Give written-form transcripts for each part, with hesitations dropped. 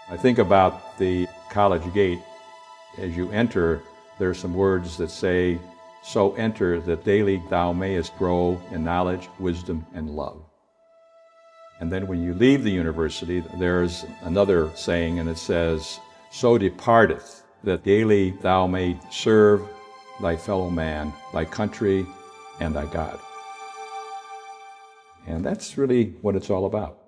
I think about the college gate. As you enter, there are some words that say, "So enter that daily thou mayest grow in knowledge, wisdom, and love." And then when you leave the university, there's another saying, and it says, "So departeth that daily thou may serve thy fellow man, thy country, and thy God." And that's really what it's all about.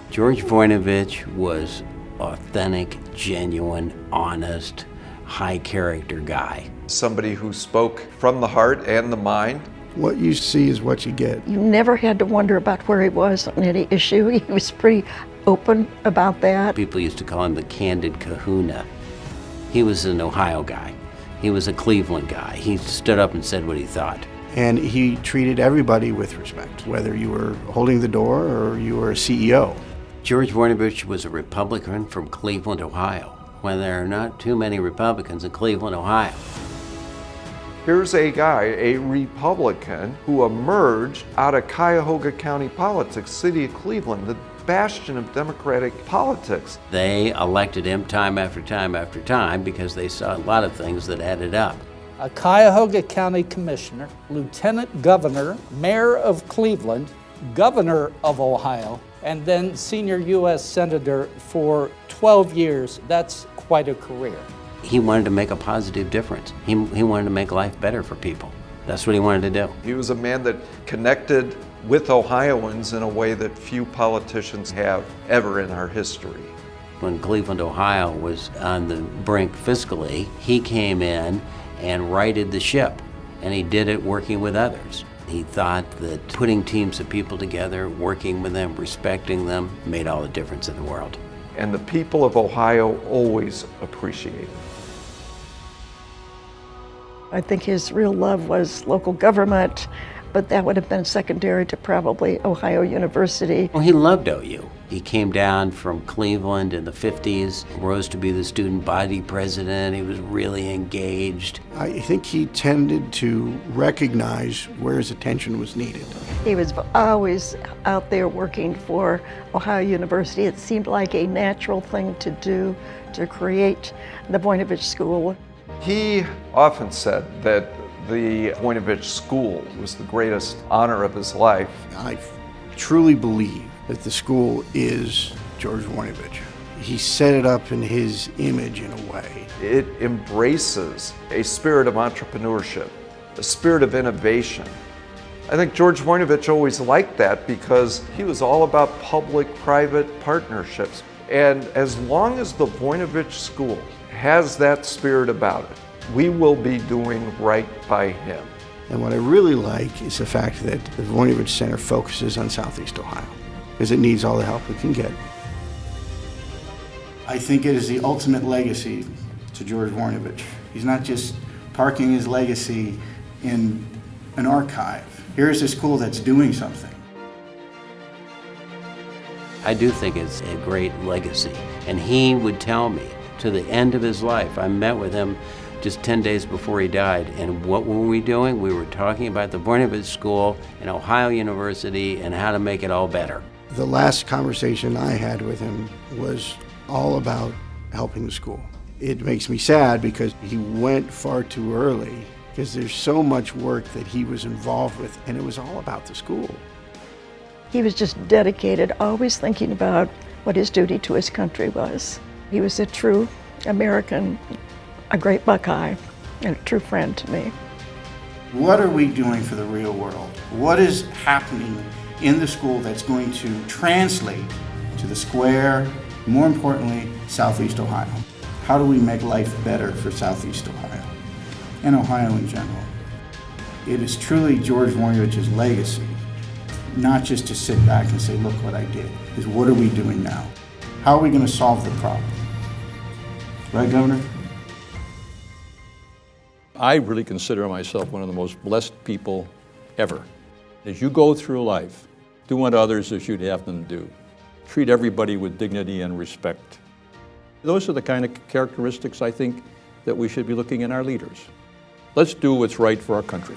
George Voinovich was authentic, genuine, honest, high-character guy. Somebody who spoke from the heart and the mind. What you see is what you get. You never had to wonder about where he was on any issue. He was pretty open about that. People used to call him the candid kahuna. He was an Ohio guy. He was a Cleveland guy. He stood up and said what he thought. And he treated everybody with respect, whether you were holding the door or you were a CEO. George Voinovich was a Republican from Cleveland, Ohio, when there are not too many Republicans in Cleveland, Ohio. Here's a guy, a Republican, who emerged out of Cuyahoga County politics, city of Cleveland, the bastion of Democratic politics. They elected him time after time after time because they saw a lot of things that added up. A Cuyahoga County Commissioner, Lieutenant Governor, Mayor of Cleveland, Governor of Ohio, and then Senior U.S. Senator for 12 years. That's quite a career. He wanted to make a positive difference. He wanted to make life better for people. That's what he wanted to do. He was a man that connected with Ohioans in a way that few politicians have ever in our history. When Cleveland, Ohio was on the brink fiscally, he came in and righted the ship, and he did it working with others. He thought that putting teams of people together, working with them, respecting them, made all the difference in the world. And the people of Ohio always appreciate it. I think his real love was local government, but that would have been secondary to probably Ohio University. Well, he loved OU. He came down from Cleveland in the 50s, rose to be the student body president. He was really engaged. I think he tended to recognize where his attention was needed. He was always out there working for Ohio University. It seemed like a natural thing to do to create the Voinovich School. He often said that the Voinovich School was the greatest honor of his life. I truly believe that the school is George Voinovich. He set it up in his image in a way. It embraces a spirit of entrepreneurship, a spirit of innovation. I think George Voinovich always liked that because he was all about public-private partnerships. And as long as the Voinovich School has that spirit about it, we will be doing right by him. And what I really like is the fact that the Voinovich Center focuses on Southeast Ohio, because it needs all the help it can get. I think it is the ultimate legacy to George Voinovich. He's not just parking his legacy in an archive. Here's a school that's doing something. I do think it's a great legacy. And he would tell me to the end of his life, I met with him just 10 days before he died, and what were we doing? We were talking about the Voinovich School and Ohio University and how to make it all better. The last conversation I had with him was all about helping the school. It makes me sad because he went far too early, because there's so much work that he was involved with, and it was all about the school. He was just dedicated, always thinking about what his duty to his country was. He was a true American, a great Buckeye, and a true friend to me. What are we doing for the real world? What is happening in the school that's going to translate to the square, more importantly, Southeast Ohio? How do we make life better for Southeast Ohio and Ohio in general? It is truly George Voinovich's legacy, not just to sit back and say, look what I did, is what are we doing now? How are we going to solve the problem? Right, Governor? I really consider myself one of the most blessed people ever. As you go through life, do unto others as you'd have them do. Treat everybody with dignity and respect. Those are the kind of characteristics I think that we should be looking in our leaders. Let's do what's right for our country.